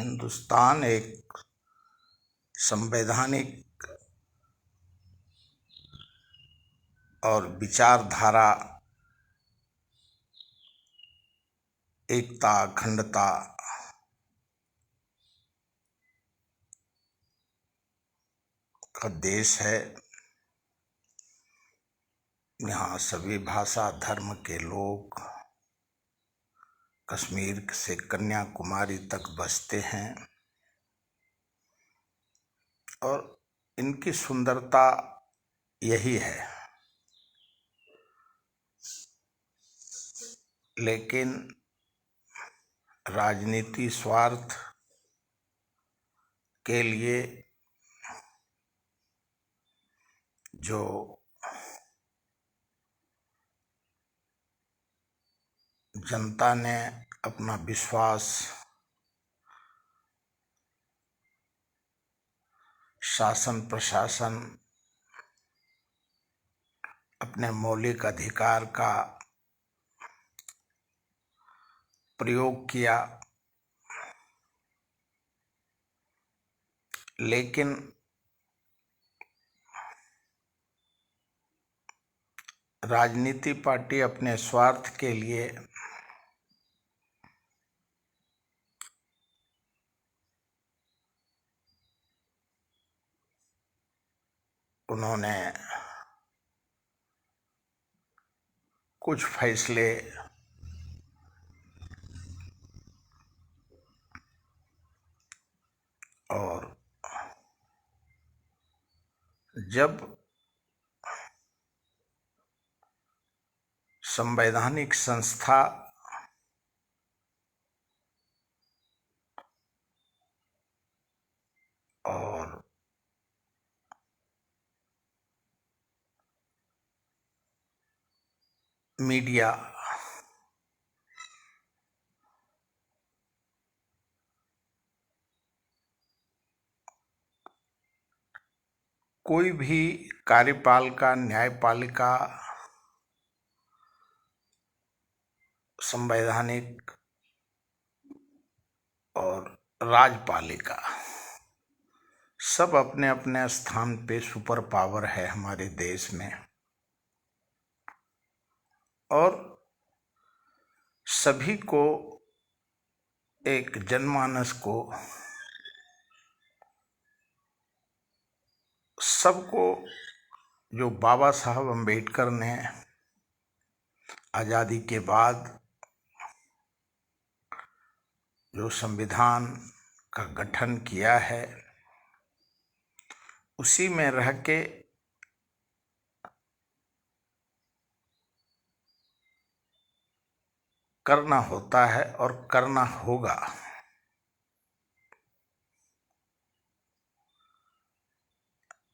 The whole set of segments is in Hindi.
हिंदुस्तान एक संवैधानिक और विचारधारा, एकता, अखंडता का देश है। यहाँ सभी भाषा धर्म के लोग कश्मीर से कन्याकुमारी तक बसते हैं और इनकी सुंदरता यही है। लेकिन राजनीति स्वार्थ के लिए जो जनता ने अपना विश्वास शासन प्रशासन, अपने मौलिक अधिकार का प्रयोग किया, लेकिन राजनीति पार्टी अपने स्वार्थ के लिए उन्होंने कुछ फैसले और जब संवैधानिक संस्था और मीडिया कोई भी कार्यपालिका, न्यायपालिका, संवैधानिक और राजपालिका सब अपने अपने स्थान पे सुपर पावर है हमारे देश में, और सभी को एक जनमानस को सबको जो बाबा साहब अम्बेडकर ने आज़ादी के बाद जो संविधान का गठन किया है उसी में रह के करना होता है और करना होगा।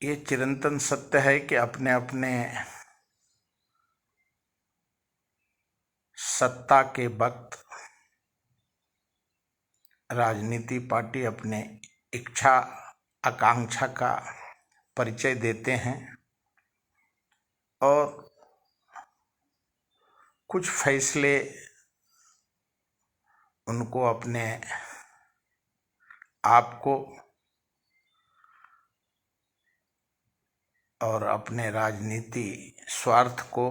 ये चिरंतन सत्य है कि अपने अपने सत्ता के वक्त राजनीति पार्टी अपने इच्छा आकांक्षा का परिचय देते हैं और कुछ फैसले उनको अपने आप को और अपने राजनीति स्वार्थ को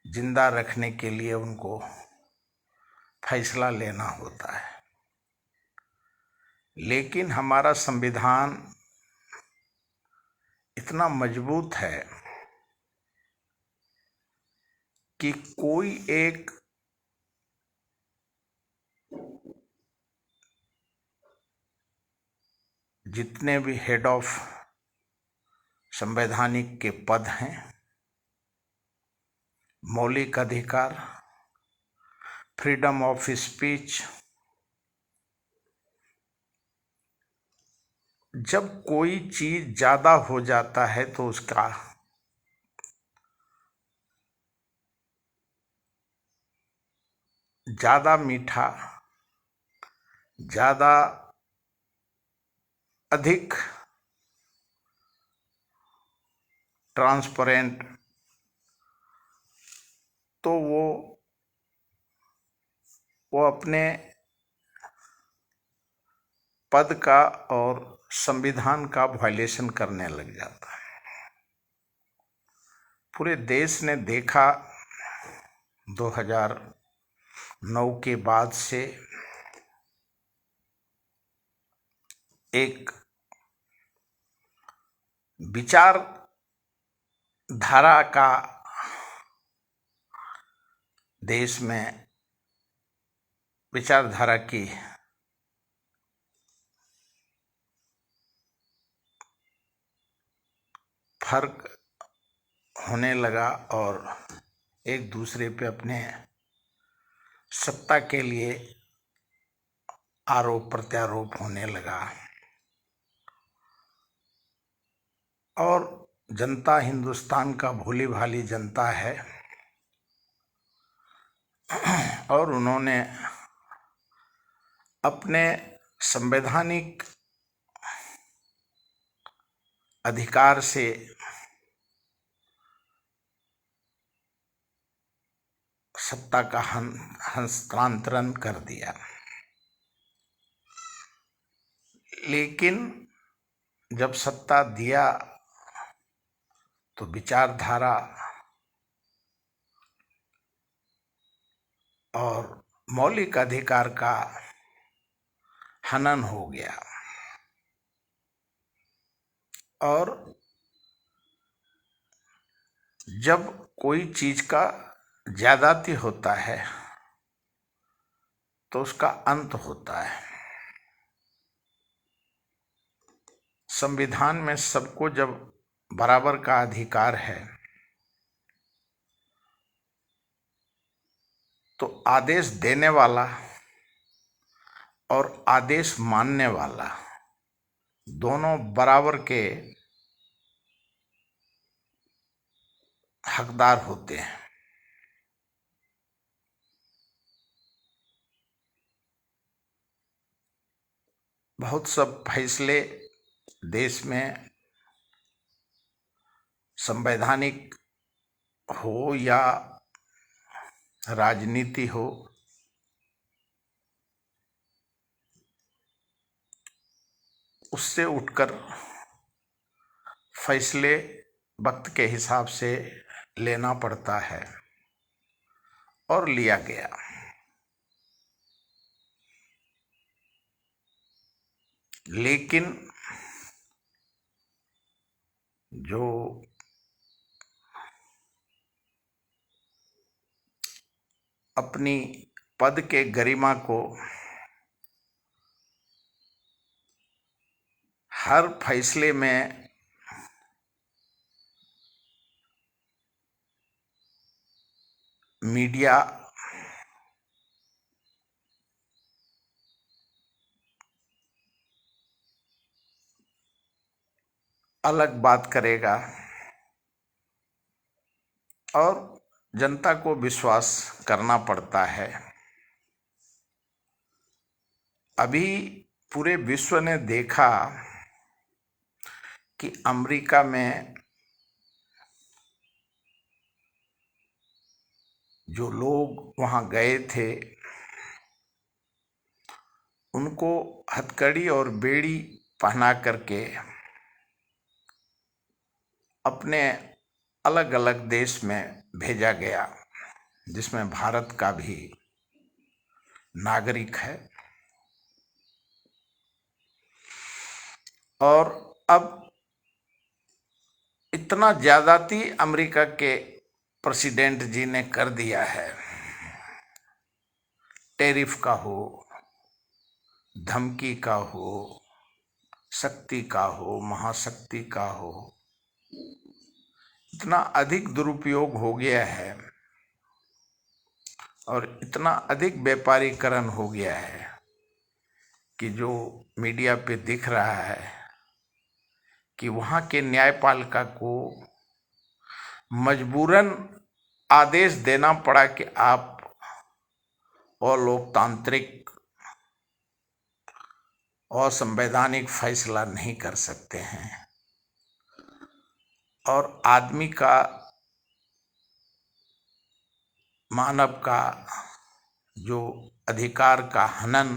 जिंदा रखने के लिए उनको फैसला लेना होता है। लेकिन हमारा संविधान इतना मजबूत है कि कोई एक जितने भी हेड ऑफ संवैधानिक के पद हैं, मौलिक अधिकार, फ्रीडम ऑफ स्पीच, जब कोई चीज ज्यादा हो जाता है तो उसका ज्यादा मीठा, ज्यादा अधिक ट्रांसपेरेंट, तो वो अपने पद का और संविधान का वायलेशन करने लग जाता है। पूरे देश ने देखा 2009 के बाद से एक विचार धारा का देश में विचारधारा की फर्क होने लगा और एक दूसरे पे अपने सत्ता के लिए आरोप प्रत्यारोप होने लगा और जनता हिंदुस्तान का भोली भाली जनता है और उन्होंने अपने संवैधानिक अधिकार से सत्ता का हस्तांतरण कर दिया। लेकिन जब सत्ता दिया तो विचारधारा और मौलिक अधिकार का हनन हो गया और जब कोई चीज का ज्यादती होता है तो उसका अंत होता है। संविधान में सबको जब बराबर का अधिकार है तो आदेश देने वाला और आदेश मानने वाला दोनों बराबर के हकदार होते हैं। बहुत सब फैसले देश में संवैधानिक हो या राजनीति हो उससे उठकर फैसले वक्त के हिसाब से लेना पड़ता है और लिया गया। लेकिन जो अपनी पद के गरिमा को हर फैसले में मीडिया अलग बात करेगा और जनता को विश्वास करना पड़ता है। अभी पूरे विश्व ने देखा कि अमेरिका में जो लोग वहां गए थे उनको हथकड़ी और बेड़ी पहना करके अपने अलग अलग देश में भेजा गया जिसमें भारत का भी नागरिक है। और अब इतना ज्यादती अमेरिका के प्रेसिडेंट जी ने कर दिया है, टैरिफ का हो, धमकी का हो, शक्ति का हो, महाशक्ति का हो, इतना अधिक दुरुपयोग हो गया है और इतना अधिक व्यापारीकरण हो गया है कि जो मीडिया पे दिख रहा है कि वहाँ के न्यायपालिका को मजबूरन आदेश देना पड़ा कि आप अलोकतांत्रिक और संवैधानिक फैसला नहीं कर सकते हैं और आदमी का मानव का जो अधिकार का हनन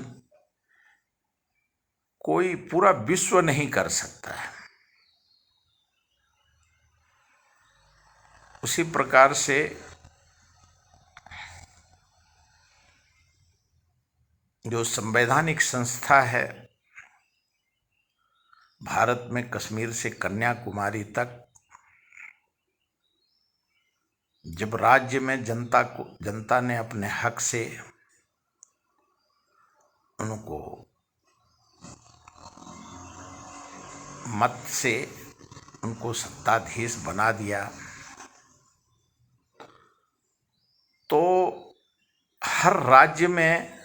कोई पूरा विश्व नहीं कर सकता है। उसी प्रकार से जो संवैधानिक संस्था है भारत में, कश्मीर से कन्याकुमारी तक, जब राज्य में जनता ने अपने हक से उनको मत से उनको सत्ताधीश बना दिया, तो हर राज्य में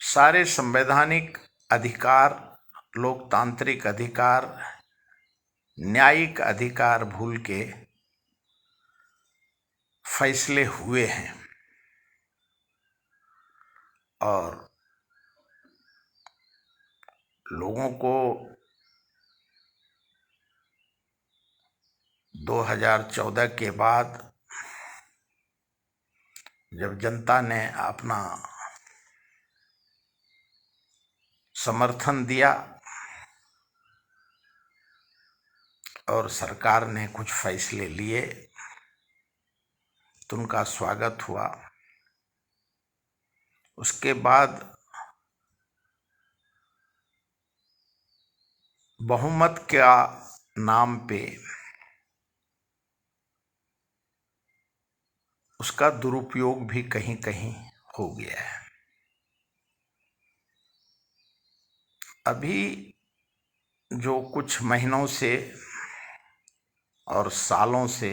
सारे संवैधानिक अधिकार, लोकतांत्रिक अधिकार, न्यायिक अधिकार भूल के फैसले हुए हैं और लोगों को 2014 के बाद जब जनता ने अपना समर्थन दिया और सरकार ने कुछ फैसले लिए तो उनका स्वागत हुआ। उसके बाद बहुमत के नाम पे उसका दुरुपयोग भी कहीं कहीं हो गया है। अभी जो कुछ महीनों से और सालों से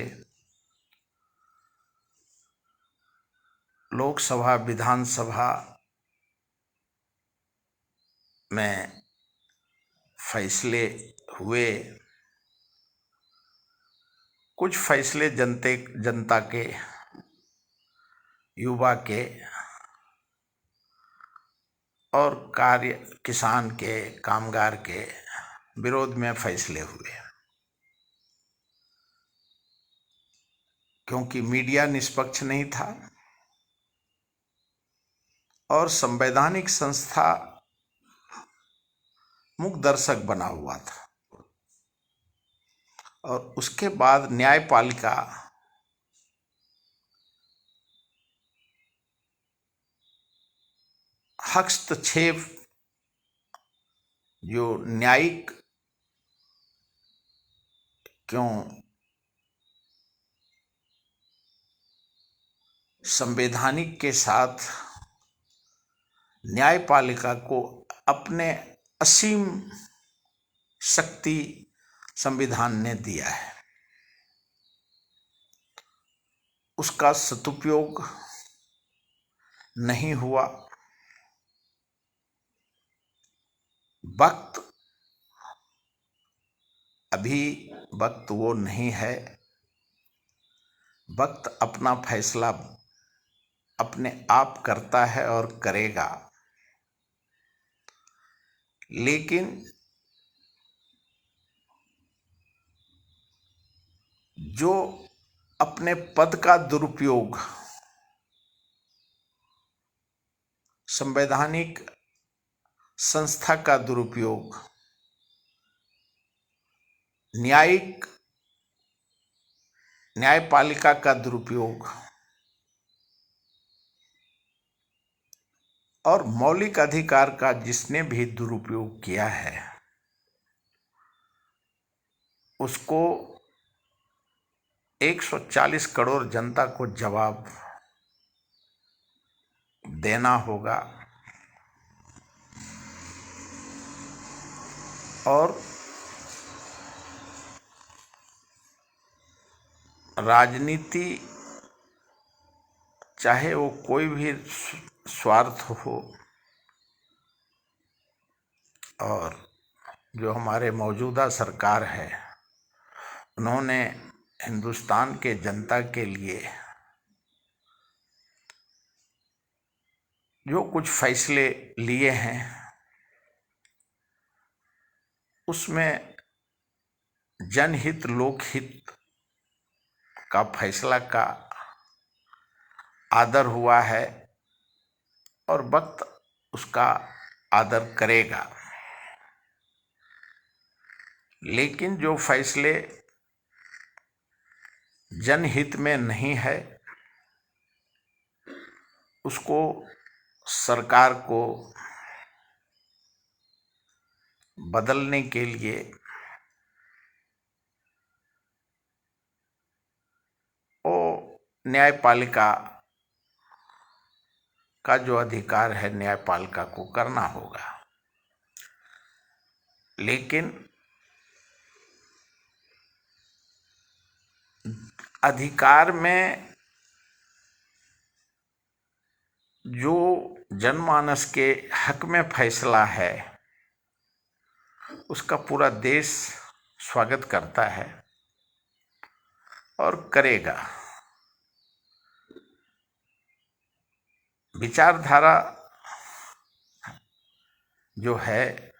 लोकसभा, विधानसभा में फैसले हुए, कुछ फैसले जनता के, युवा के और किसान के, कामगार के विरोध में फैसले हुए, क्योंकि मीडिया निष्पक्ष नहीं था और संवैधानिक संस्था मूक दर्शक बना हुआ था। और उसके बाद न्यायपालिका हस्तक्षेप, जो न्यायिक क्यों संवैधानिक के साथ न्यायपालिका को अपने असीम शक्ति संविधान ने दिया है, उसका सदुपयोग नहीं हुआ। वक्त वो नहीं है। वक्त अपना फैसला अपने आप करता है और करेगा, लेकिन जो अपने पद का दुरुपयोग संवैधानिक संस्था का दुरुपयोग, न्यायपालिका का दुरुपयोग और मौलिक अधिकार का जिसने भी दुरुपयोग किया है, उसको 140 करोड़ जनता को जवाब देना होगा। और राजनीति, चाहे वो कोई भी स्वार्थ हो, और जो हमारे मौजूदा सरकार है, उन्होंने हिंदुस्तान के जनता के लिए जो कुछ फैसले लिए हैं, उसमें जनहित, लोकहित का फैसला का आदर हुआ है। और वक्त उसका आदर करेगा, लेकिन जो फैसले जनहित में नहीं है उसको सरकार को बदलने के लिए वो न्यायपालिका का जो अधिकार है न्यायपालिका को करना होगा। लेकिन अधिकार में जो जनमानस के हक में फैसला है उसका पूरा देश स्वागत करता है और करेगा। विचारधारा जो है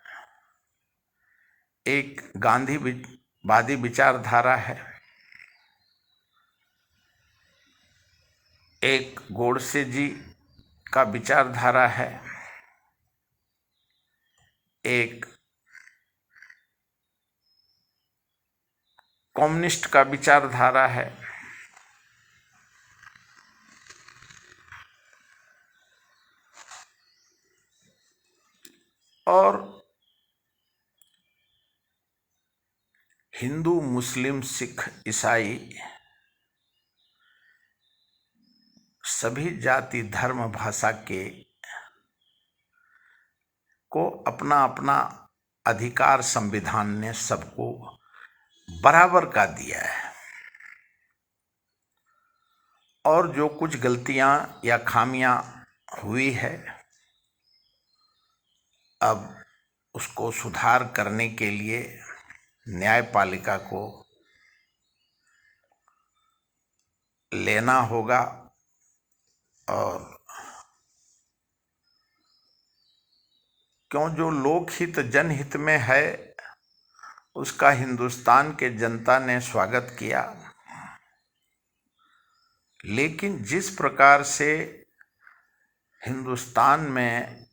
एक गांधीवादी विचारधारा है, एक गोडसे जी का विचारधारा है, एक कम्युनिस्ट का विचारधारा है, और हिंदू मुस्लिम सिख ईसाई सभी जाति धर्म भाषा के को अपना अपना अधिकार संविधान ने सबको बराबर का दिया है। और जो कुछ गलतियां या खामियां हुई है अब उसको सुधार करने के लिए न्यायपालिका को लेना होगा। और क्यों जो लोकहित जनहित में है उसका हिंदुस्तान के जनता ने स्वागत किया, लेकिन जिस प्रकार से हिंदुस्तान में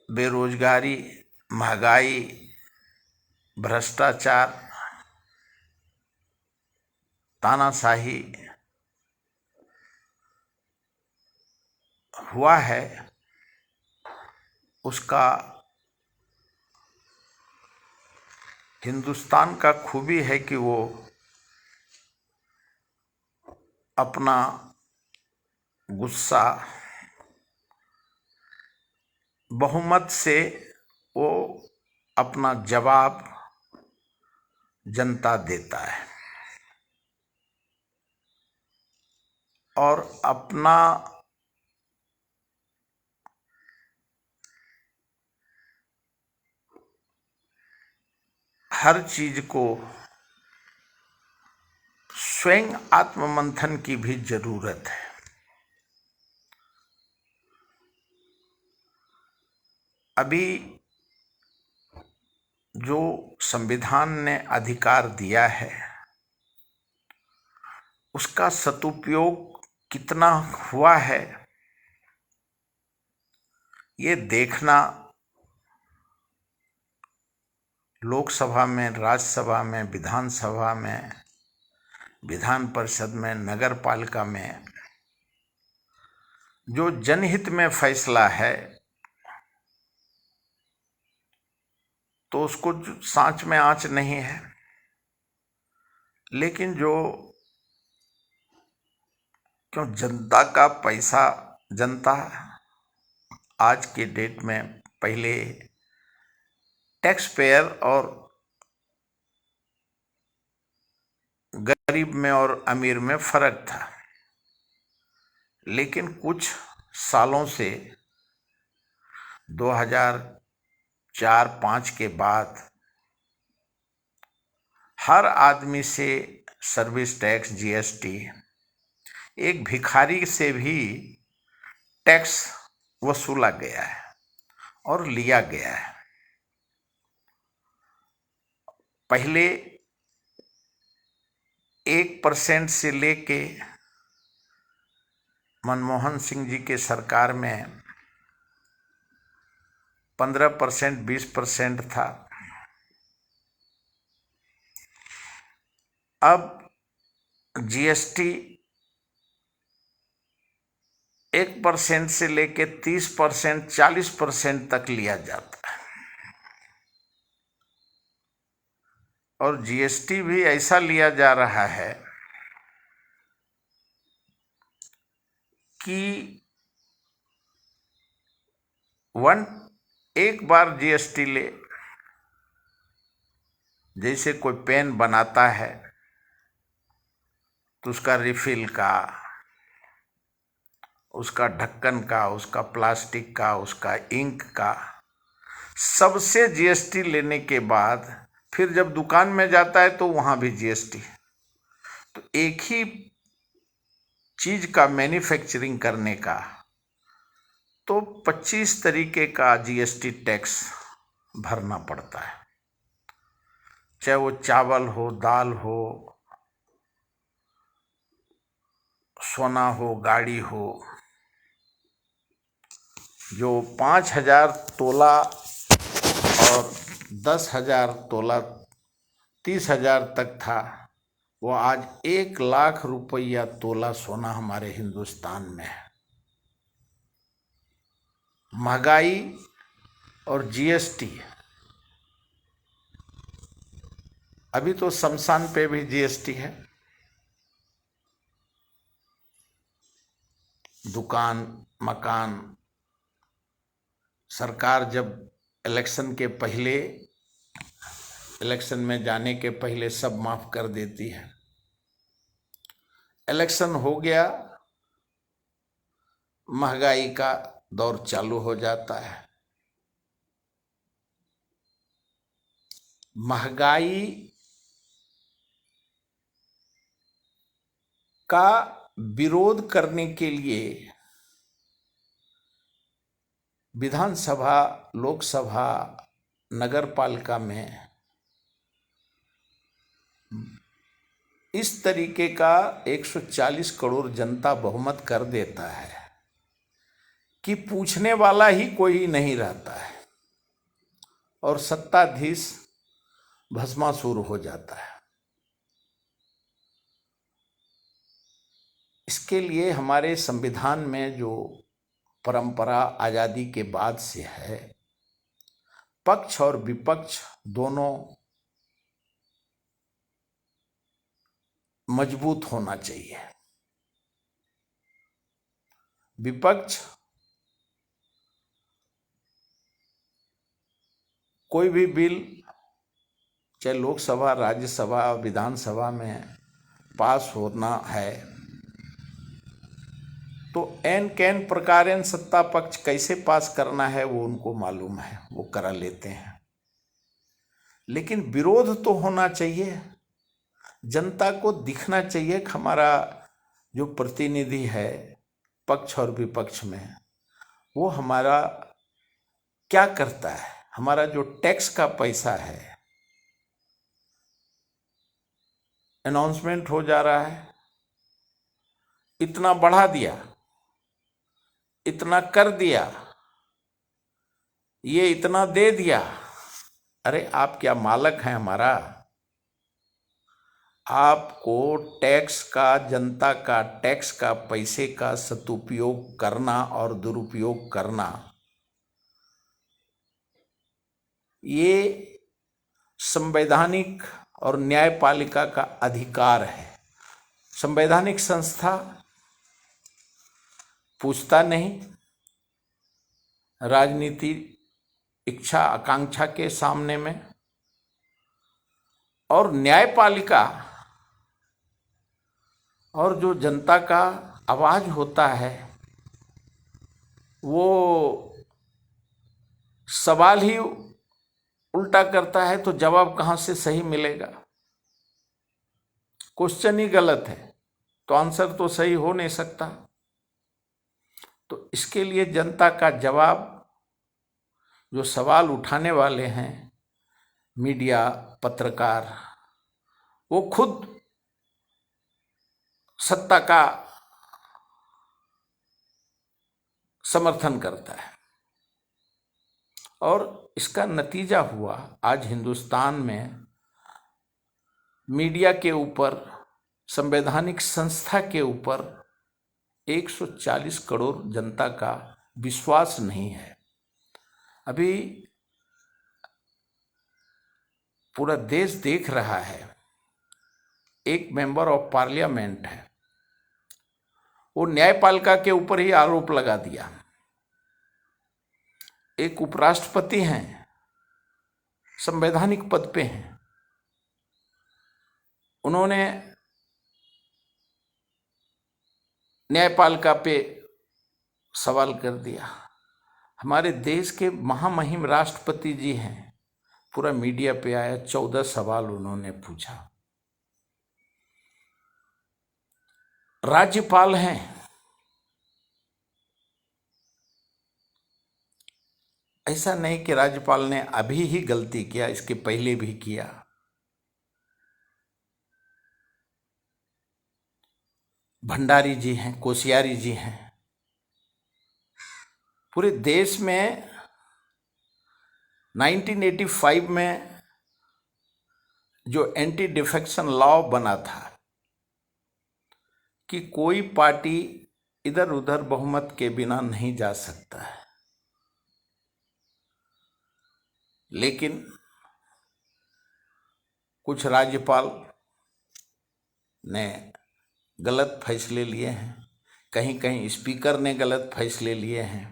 बेरोजगारी, महंगाई, भ्रष्टाचार, तानाशाही हुआ है उसका हिंदुस्तान का खूबी है कि वो अपना गुस्सा बहुमत से वो अपना जवाब जनता देता है और अपना हर चीज को स्वयं आत्ममंथन की भी जरूरत है। अभी जो संविधान ने अधिकार दिया है उसका सदुपयोग कितना हुआ है ये देखना लोकसभा में, राज्यसभा में, विधानसभा में, विधान परिषद में, नगर पालिका में जो जनहित में फैसला है तो उसको सांच में आंच नहीं है, लेकिन जो क्यों जनता का पैसा, जनता आज के डेट में, पहले टैक्स पेयर और गरीब में और अमीर में फर्क था, लेकिन कुछ सालों से 2004-05 के बाद हर आदमी से सर्विस टैक्स, जीएसटी, एक भिखारी से भी टैक्स वसूला गया है और लिया गया है। पहले 1% से लेके मनमोहन सिंह जी के सरकार में 15%, 20% था। अब जीएसटी 1% से लेके 30%, 40% तक लिया जाता है। और जीएसटी भी ऐसा लिया जा रहा है कि एक बार जीएसटी ले, जैसे कोई पेन बनाता है तो उसका रिफिल का, उसका ढक्कन का, उसका प्लास्टिक का, उसका इंक का, सबसे जीएसटी लेने के बाद फिर जब दुकान में जाता है तो वहां भी जीएसटी। तो एक ही चीज का मैन्युफैक्चरिंग करने का तो 25 तरीके का जीएसटी टैक्स भरना पड़ता है, चाहे वो चावल हो, दाल हो, सोना हो, गाड़ी हो। जो 5,000 तोला और 10,000 तोला, 30,000 तक था, वो आज 1,00,000 रुपया तोला सोना हमारे हिंदुस्तान में है। महंगाई और जीएसटी, अभी तो शमशान पे भी जीएसटी है। दुकान, मकान, सरकार जब इलेक्शन में जाने के पहले सब माफ कर देती है। इलेक्शन हो गया, महंगाई का दौर चालू हो जाता है। महंगाई का विरोध करने के लिए विधानसभा, लोकसभा, नगर पालिका में इस तरीके का 140 करोड़ जनता बहुमत कर देता है कि पूछने वाला ही कोई नहीं रहता है और सत्ताधीश भस्मासुर हो जाता है। इसके लिए हमारे संविधान में जो परंपरा आजादी के बाद से है, पक्ष और विपक्ष दोनों मजबूत होना चाहिए। विपक्ष कोई भी बिल, चाहे लोकसभा, राज्यसभा, विधानसभा में पास होना है तो एन कैन प्रकारेण सत्ता पक्ष कैसे पास करना है वो उनको मालूम है, वो करा लेते हैं। लेकिन विरोध तो होना चाहिए, जनता को दिखना चाहिए कि हमारा जो प्रतिनिधि है पक्ष और विपक्ष में, वो हमारा क्या करता है। हमारा जो टैक्स का पैसा है, अनाउंसमेंट हो जा रहा है, इतना बढ़ा दिया, इतना कर दिया, ये इतना दे दिया। अरे आप क्या मालक हैं हमारा? आपको टैक्स का, जनता का टैक्स का पैसे का सदुपयोग करना और दुरुपयोग करना, ये संवैधानिक और न्यायपालिका का अधिकार है। संवैधानिक संस्था पूछता नहीं, राजनीति इच्छा आकांक्षा के सामने में, और न्यायपालिका और जो जनता का आवाज होता है वो सवाल ही उल्टा करता है तो जवाब कहां से सही मिलेगा? क्वेश्चन ही गलत है तो आंसर तो सही हो नहीं सकता। तो इसके लिए जनता का जवाब, जो सवाल उठाने वाले हैं मीडिया, पत्रकार, वो खुद सत्ता का समर्थन करता है। और इसका नतीजा हुआ आज हिंदुस्तान में मीडिया के ऊपर, संवैधानिक संस्था के ऊपर 140 करोड़ जनता का विश्वास नहीं है। अभी पूरा देश देख रहा है, एक मेंबर ऑफ पार्लियामेंट है, वो न्यायपालिका के ऊपर ही आरोप लगा दिया। एक उपराष्ट्रपति हैं, संवैधानिक पद पे हैं, उन्होंने न्यायपालिका पे सवाल कर दिया। हमारे देश के महामहिम राष्ट्रपति जी हैं, पूरा मीडिया पे आया, 14 सवाल उन्होंने पूछा। राज्यपाल हैं, ऐसा नहीं कि राज्यपाल ने अभी ही गलती किया, इसके पहले भी किया। भंडारी जी हैं, कोश्यारी जी हैं। पूरे देश में 1985 में जो एंटी डिफेक्शन लॉ बना था कि कोई पार्टी इधर उधर बहुमत के बिना नहीं जा सकता है, लेकिन कुछ राज्यपाल ने गलत फैसले लिए हैं, कहीं कहीं स्पीकर ने गलत फैसले लिए हैं,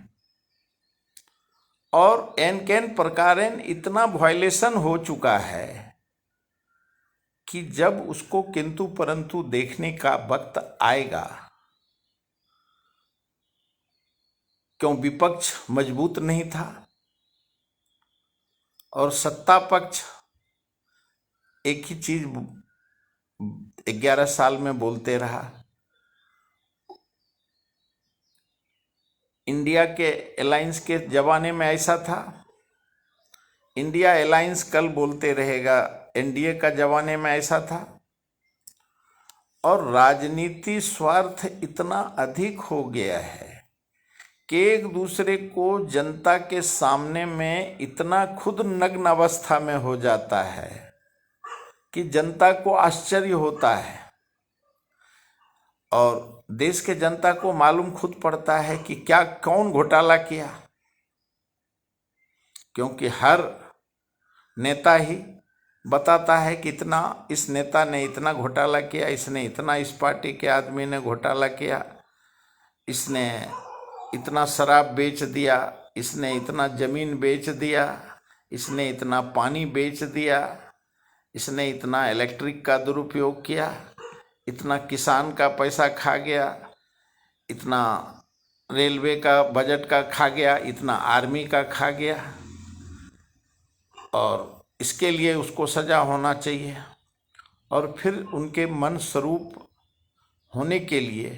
और एन कैन प्रकारेण इतना वायलेशन हो चुका है कि जब उसको किंतु परंतु देखने का वक्त आएगा, क्यों विपक्ष मजबूत नहीं था और सत्ता पक्ष एक ही चीज 11 साल में बोलते रहा। इंडिया के अलायंस के जमाने में ऐसा था, इंडिया अलायंस कल बोलते रहेगा, एनडीए का जमाने में ऐसा था। और राजनीति स्वार्थ इतना अधिक हो गया है कि एक दूसरे को जनता के सामने में इतना खुद नग्न अवस्था में हो जाता है कि जनता को आश्चर्य होता है, और देश के जनता को मालूम खुद पड़ता है कि क्या कौन घोटाला किया, क्योंकि हर नेता ही बताता है कि इतना इस नेता ने इतना घोटाला किया, इसने इतना, इस पार्टी के आदमी ने घोटाला किया, इसने इतना शराब बेच दिया, इसने इतना जमीन बेच दिया, इसने इतना पानी बेच दिया, इसने इतना इलेक्ट्रिक का दुरुपयोग किया, इतना किसान का पैसा खा गया, इतना रेलवे का बजट का खा गया, इतना आर्मी का खा गया, और इसके लिए उसको सजा होना चाहिए। और फिर उनके मन स्वरूप होने के लिए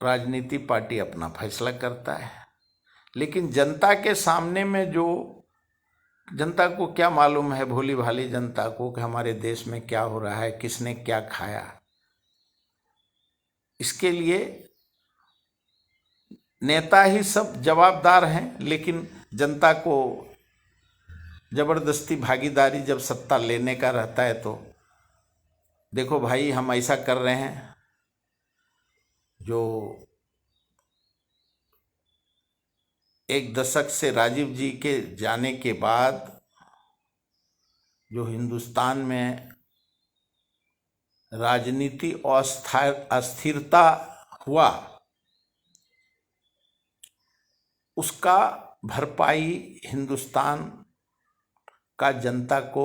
राजनीति पार्टी अपना फैसला करता है, लेकिन जनता के सामने में जो, जनता को क्या मालूम है, भोली भाली जनता को, कि हमारे देश में क्या हो रहा है, किसने क्या खाया। इसके लिए नेता ही सब जवाबदार हैं, लेकिन जनता को जबरदस्ती भागीदारी जब सत्ता लेने का रहता है तो देखो भाई, हम ऐसा कर रहे हैं। जो एक दशक से राजीव जी के जाने के बाद जो हिंदुस्तान में राजनीति अस्थिरता हुआ, उसका भरपाई हिंदुस्तान का जनता को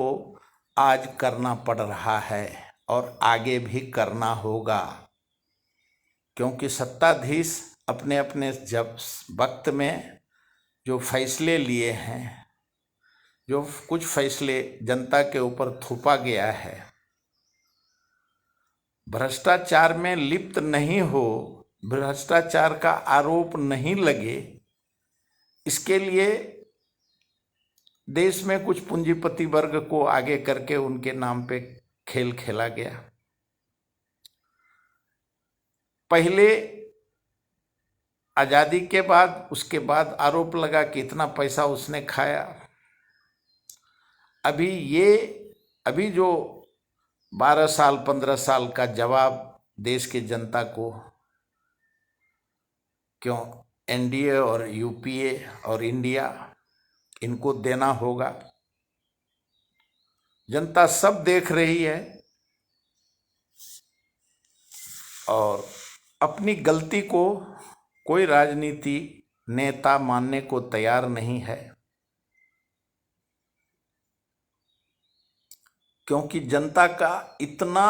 आज करना पड़ रहा है और आगे भी करना होगा, क्योंकि सत्ताधीश अपने अपने जब वक्त में जो फैसले लिए हैं, जो कुछ फैसले जनता के ऊपर थोपा गया है, भ्रष्टाचार में लिप्त नहीं हो, भ्रष्टाचार का आरोप नहीं लगे, इसके लिए देश में कुछ पूंजीपति वर्ग को आगे करके उनके नाम पे खेल खेला गया। पहले आजादी के बाद उसके बाद आरोप लगा कि इतना पैसा उसने खाया। अभी जो 12 साल 15 साल का जवाब देश की जनता को, क्यों एनडीए और यूपीए और इंडिया इनको देना होगा। जनता सब देख रही है और अपनी गलती को कोई राजनीति नेता मानने को तैयार नहीं है, क्योंकि जनता का इतना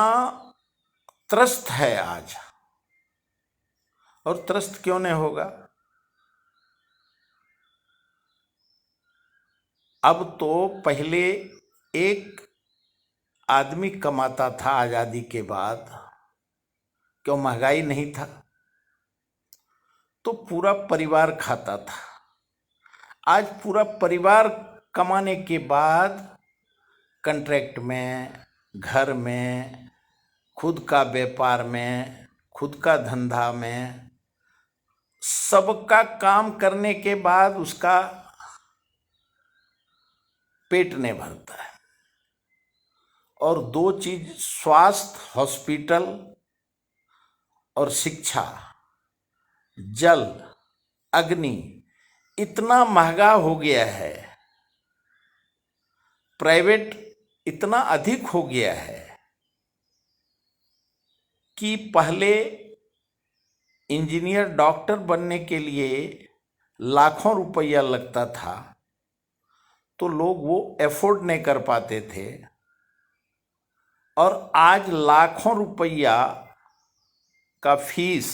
त्रस्त है आज। और त्रस्त क्यों नहीं होगा? अब तो पहले एक आदमी कमाता था आजादी के बाद, क्यों महंगाई नहीं था, तो पूरा परिवार खाता था। आज पूरा परिवार कमाने के बाद कॉन्ट्रैक्ट में, घर में, खुद का व्यापार में, खुद का धंधा में, सबका काम करने के बाद उसका पेट नहीं भरता है। और दो चीज, स्वास्थ्य, हॉस्पिटल और शिक्षा, जल, अग्नि इतना महंगा हो गया है, प्राइवेट इतना अधिक हो गया है कि पहले इंजीनियर डॉक्टर बनने के लिए लाखों रुपया लगता था, तो लोग वो एफोर्ड नहीं कर पाते थे। और आज लाखों रुपया का fees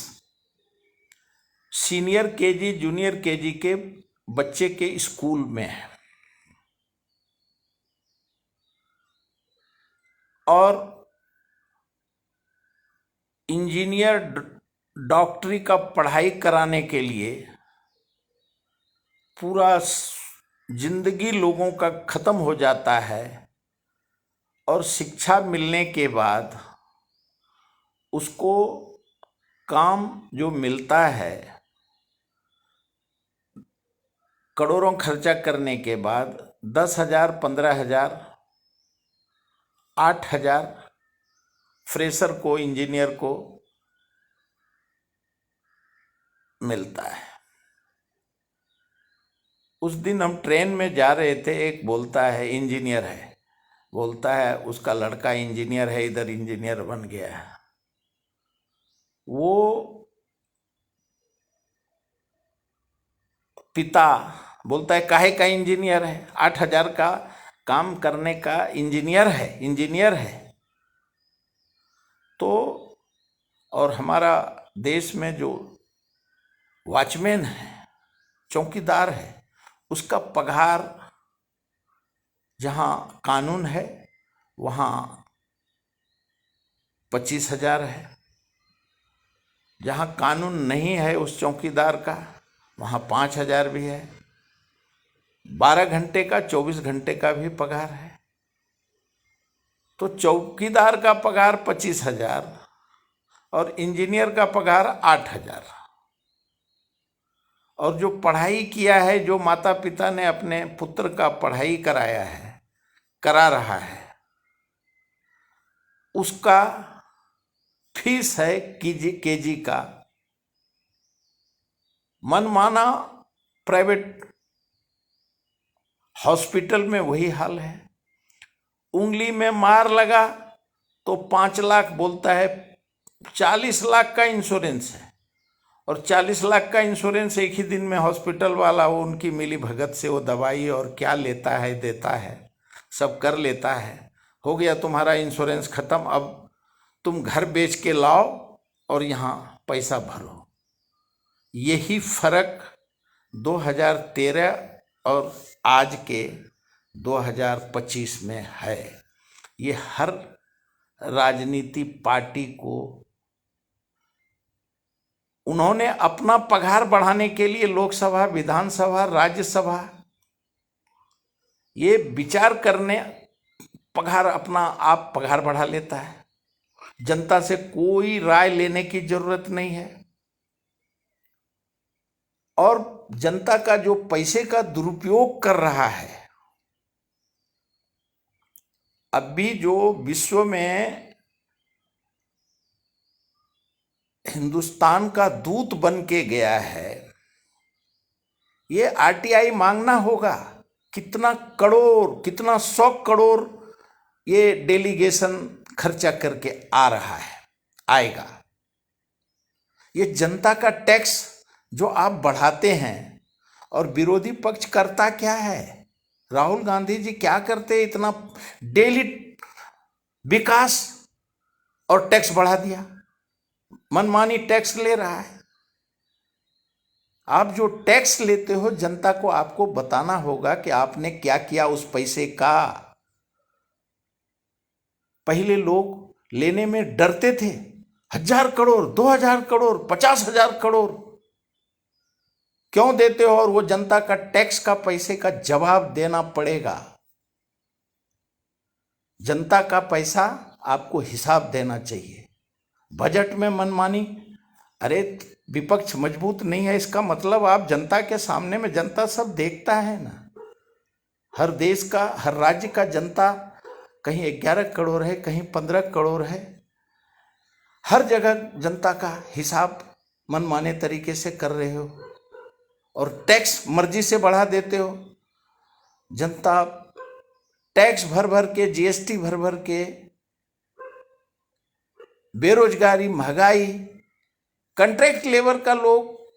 senior KG, junior KG के बच्चे के स्कूल में है। और इंजीनियर डॉक्टरी का पढ़ाई कराने के लिए पूरा जिंदगी लोगों का खत्म हो जाता है। और शिक्षा मिलने के बाद उसको काम जो मिलता है, करोड़ों खर्चा करने के बाद 10,000, 15,000, 8,000 फ्रेशर को, इंजीनियर को मिलता है। उस दिन हम ट्रेन में जा रहे थे, एक बोलता है इंजीनियर है, बोलता है उसका लड़का इंजीनियर है, इधर इंजीनियर बन गया है। वो पिता बोलता है काहे का इंजीनियर है, 8,000 का काम करने का इंजीनियर है। तो और हमारा देश में जो वॉचमैन है, चौकीदार है, उसका पगार जहाँ कानून है वहाँ 25,000 है, जहाँ कानून नहीं है उस चौकीदार का वहाँ 5,000 भी है। 12 घंटे का, 24 घंटे का भी पगार है। तो चौकीदार का पगार 25,000 और इंजीनियर का पगार 8,000। और जो पढ़ाई किया है, जो माता पिता ने अपने पुत्र का पढ़ाई कराया है, करा रहा है, उसका फीस है केजी का मनमाना। प्राइवेट हॉस्पिटल में वही हाल है। उंगली में मार लगा तो 5 लाख बोलता है, 40 लाख का इंश्योरेंस है। और 40 लाख का इंश्योरेंस एक ही दिन में हॉस्पिटल वाला वो उनकी मिली भगत से वो दवाई और क्या लेता है, देता है, सब कर लेता है। हो गया तुम्हारा इंश्योरेंस खत्म, अब तुम घर बेच के लाओ और यहाँ पैसा भरो। यही फर्क 2013 और आज के 2025 में है। ये हर राजनीति पार्टी को, उन्होंने अपना पगार बढ़ाने के लिए लोकसभा, विधानसभा, राज्यसभा ये विचार करने पगार अपना आप पगार बढ़ा लेता है। जनता से कोई राय लेने की जरूरत नहीं है। और जनता का जो पैसे का दुरुपयोग कर रहा है। अभी जो विश्व में हिंदुस्तान का दूत बन के गया है, ये आरटीआई मांगना होगा। कितना करोड़, कितना 100 करोड़ ये डेलीगेशन खर्चा करके आ रहा है, आएगा। ये जनता का टैक्स जो आप बढ़ाते हैं, और विरोधी पक्ष करता क्या है? राहुल गांधी जी क्या करते? इतना डेली विकास और टैक्स बढ़ा दिया, मनमानी टैक्स ले रहा है। आप जो टैक्स लेते हो, जनता को आपको बताना होगा कि आपने क्या किया उस पैसे का। पहले लोग लेने में डरते थे, 1000 करोड़, 2000 करोड़, 50,000 करोड़ क्यों देते हो? और वो जनता का टैक्स का पैसे का जवाब देना पड़ेगा। जनता का पैसा आपको हिसाब देना चाहिए। बजट में मनमानी, अरे विपक्ष मजबूत नहीं है इसका मतलब आप जनता के सामने में, जनता सब देखता है ना। हर देश का, हर राज्य का जनता कहीं 11 करोड़ है, कहीं 15 करोड़ है। हर जगह जनता का हिसाब मनमाने तरीके से कर रहे हो और टैक्स मर्जी से बढ़ा देते हो। जनता टैक्स भर भर के, जीएसटी भर भर के, बेरोजगारी, महंगाई, कॉन्ट्रैक्ट लेबर का लोग,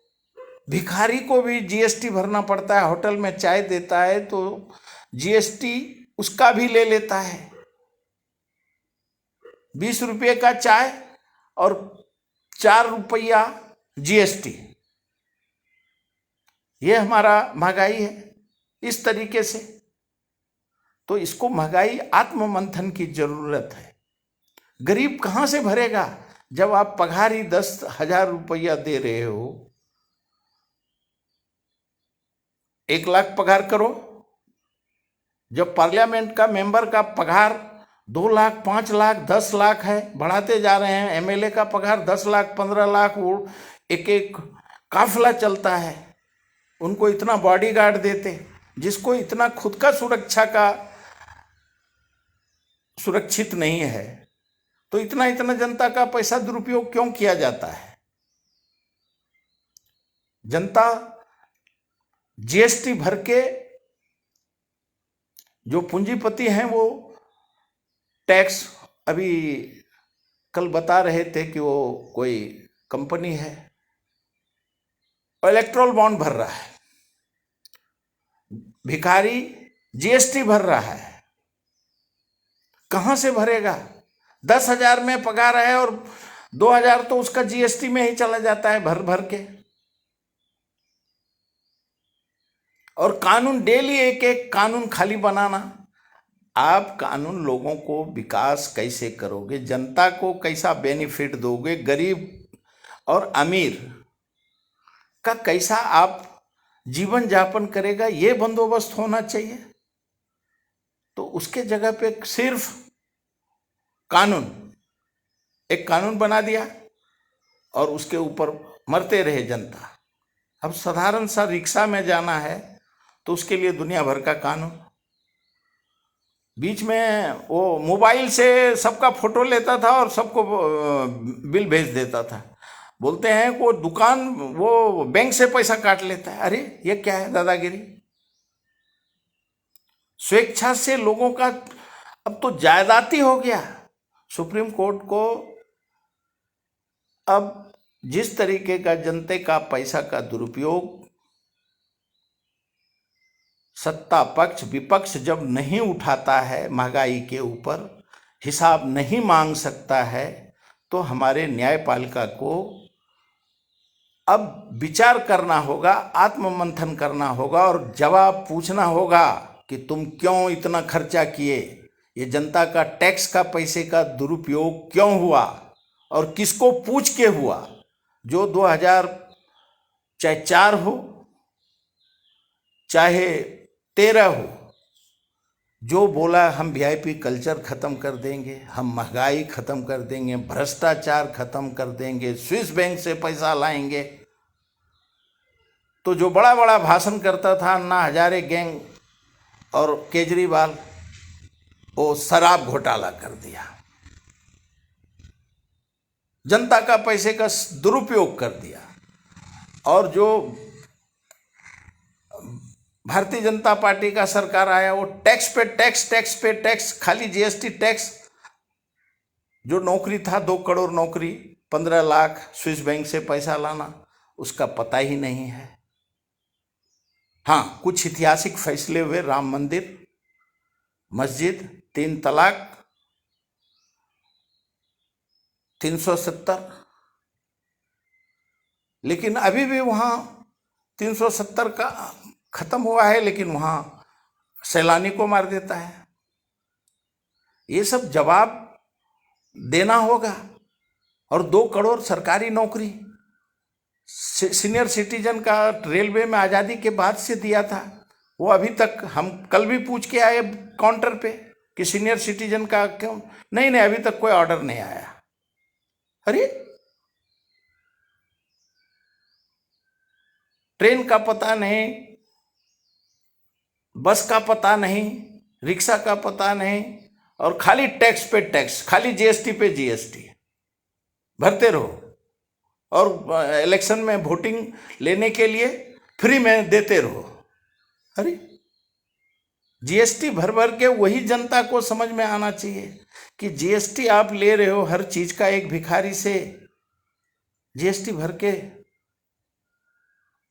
भिखारी को भी जीएसटी भरना पड़ता है। होटल में चाय देता है तो जीएसटी उसका भी ले लेता है। 20 रुपये का चाय और 4 रुपया जीएसटी, ये हमारा महंगाई है इस तरीके से। तो इसको महंगाई आत्ममंथन की जरूरत है। गरीब कहां से भरेगा जब आप पगार ही 10,000 रुपया दे रहे हो? 1 लाख पगार करो। जब पार्लियामेंट का मेंबर का पगार 2 लाख, 5 लाख, 10 लाख है, बढ़ाते जा रहे हैं। एमएलए का पगार 10 लाख, 15 लाख, वो एक एक काफिला चलता है। उनको इतना बॉडीगार्ड देते, जिसको इतना खुद का सुरक्षा का सुरक्षित नहीं है, तो इतना इतना जनता का पैसा दुरुपयोग क्यों किया जाता है? जनता जीएसटी भर के, जो पूंजीपति हैं वो टैक्स, अभी कल बता रहे थे कि वो कोई कंपनी है, इलेक्ट्रोल बॉन्ड भर रहा है। भिखारी जीएसटी भर रहा है, कहां से भरेगा? 10,000 में पगार है और 2,000 तो उसका जीएसटी में ही चला जाता है भर भर के। और कानून, डेली एक एक कानून खाली बनाना। आप कानून, लोगों को विकास कैसे करोगे? जनता को कैसा बेनिफिट दोगे? गरीब और अमीर का कैसा आप जीवन यापन करेगा, ये बंदोबस्त होना चाहिए। तो उसके जगह पे सिर्फ कानून, एक कानून बना दिया और उसके ऊपर मरते रहे जनता। अब साधारण सा रिक्शा में जाना है तो उसके लिए दुनिया भर का कानून। बीच में वो मोबाइल से सबका फोटो लेता था और सबको बिल भेज देता था। बोलते हैं वो दुकान, वो बैंक से पैसा काट लेता है। अरे ये क्या है दादागिरी? स्वेच्छा से लोगों का अब तो जायदाती हो गया। सुप्रीम कोर्ट को अब जिस तरीके का जनता का पैसा का दुरुपयोग, सत्ता पक्ष विपक्ष जब नहीं उठाता है, महंगाई के ऊपर हिसाब नहीं मांग सकता है, तो हमारे न्यायपालिका को अब विचार करना होगा, आत्ममंथन करना होगा और जवाब पूछना होगा कि तुम क्यों इतना खर्चा किए, ये जनता का टैक्स का पैसे का दुरुपयोग क्यों हुआ और किसको पूछ के हुआ। जो 2004 हो चाहे 13 हो, जो बोला हम वीआईपी कल्चर खत्म कर देंगे, हम महंगाई खत्म कर देंगे, भ्रष्टाचार खत्म कर देंगे, स्विस बैंक से पैसा लाएंगे, तो जो बड़ा बड़ा भाषण करता था अन्ना हजारे गैंग और केजरीवाल, वो शराब घोटाला कर दिया, जनता का पैसे का दुरुपयोग कर दिया। और जो भारतीय जनता पार्टी का सरकार आया वो टैक्स पे टैक्स, टैक्स पे टैक्स, खाली जीएसटी टैक्स। जो नौकरी था 2 करोड़ नौकरी, 15 लाख स्विस बैंक से पैसा लाना, उसका पता ही नहीं है। हाँ, कुछ ऐतिहासिक फैसले हुए, राम मंदिर, मस्जिद, 3 तलाक, 370, लेकिन अभी भी वहाँ 370 का खत्म हुआ है, लेकिन वहाँ सैलानी को मार देता है। ये सब जवाब देना होगा। और 2 करोड़ सरकारी नौकरी सीनियर सिटीजन का रेलवे में आज़ादी के बाद से दिया था, वो अभी तक, हम कल भी पूछ के आए काउंटर पे कि सीनियर सिटीजन का क्यों नहीं, अभी तक कोई ऑर्डर नहीं आया। अरे ट्रेन का पता नहीं, बस का पता नहीं, रिक्शा का पता नहीं, और खाली टैक्स पे टैक्स, खाली जीएसटी पे जीएसटी भरते रहो। और इलेक्शन में वोटिंग लेने के लिए फ्री में देते रहो। अरे जीएसटी भर भर के वही जनता को समझ में आना चाहिए कि जीएसटी आप ले रहे हो हर चीज का, एक भिखारी से जीएसटी भर के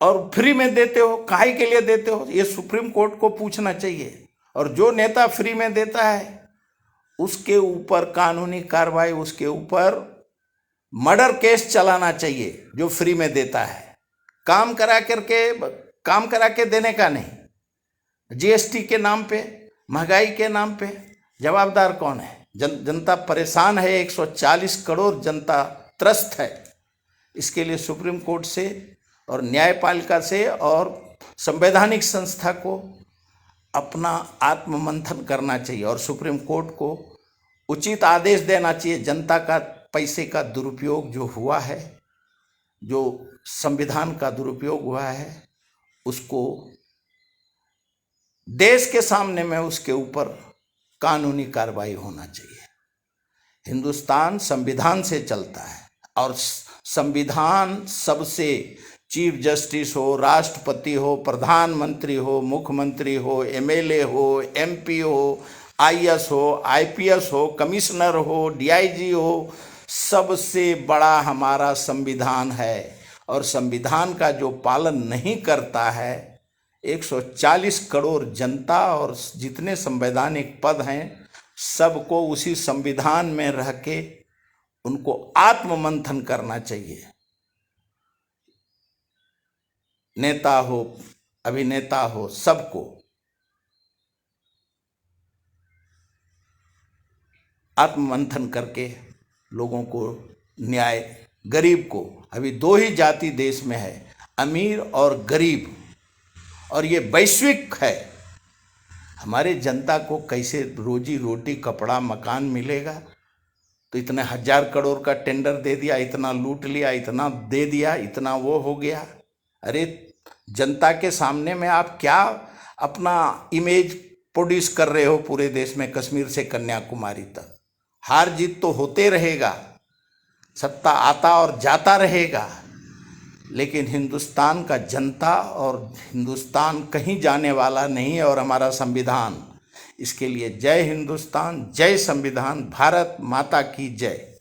और फ्री में देते हो, काहे के लिए देते हो? ये सुप्रीम कोर्ट को पूछना चाहिए। और जो नेता फ्री में देता है उसके ऊपर कानूनी कार्रवाई, उसके ऊपर मर्डर केस चलाना चाहिए। जो फ्री में देता है, काम करा के देने का नहीं, जीएसटी के नाम पे, महंगाई के नाम पे जवाबदार कौन है? जनता परेशान है, 140 करोड़ जनता त्रस्त है। इसके लिए सुप्रीम कोर्ट से और न्यायपालिका से और संवैधानिक संस्था को अपना आत्ममंथन करना चाहिए और सुप्रीम कोर्ट को उचित आदेश देना चाहिए। जनता का पैसे का दुरुपयोग जो हुआ है, जो संविधान का दुरुपयोग हुआ है, उसको देश के सामने में उसके ऊपर कानूनी कार्रवाई होना चाहिए। हिंदुस्तान संविधान से चलता है और संविधान सबसे, चीफ जस्टिस हो, राष्ट्रपति हो, प्रधानमंत्री हो, मुख्यमंत्री हो, एमएलए हो, एमपी हो, आईएएस हो, आईपीएस हो, कमिश्नर हो, डीआईजी हो, सबसे बड़ा हमारा संविधान है। और संविधान का जो पालन नहीं करता है, 140 करोड़ जनता और जितने संवैधानिक पद हैं, सबको उसी संविधान में रह के उनको आत्ममंथन करना चाहिए। नेता हो, अभिनेता हो, सबको आत्ममंथन करके लोगों को न्याय, गरीब को, अभी 2 ही जाति देश में है, अमीर और गरीब, और ये वैश्विक है। हमारे जनता को कैसे रोजी रोटी, कपड़ा, मकान मिलेगा? तो इतने 1000 करोड़ का टेंडर दे दिया, इतना लूट लिया, इतना दे दिया, इतना वो हो गया। अरे जनता के सामने में आप क्या अपना इमेज प्रोड्यूस कर रहे हो? पूरे देश में कश्मीर से कन्याकुमारी तक हार जीत तो होते रहेगा, सत्ता आता और जाता रहेगा, लेकिन हिंदुस्तान का जनता और हिंदुस्तान कहीं जाने वाला नहीं है। और हमारा संविधान, इसके लिए जय हिंदुस्तान, जय संविधान, भारत माता की जय।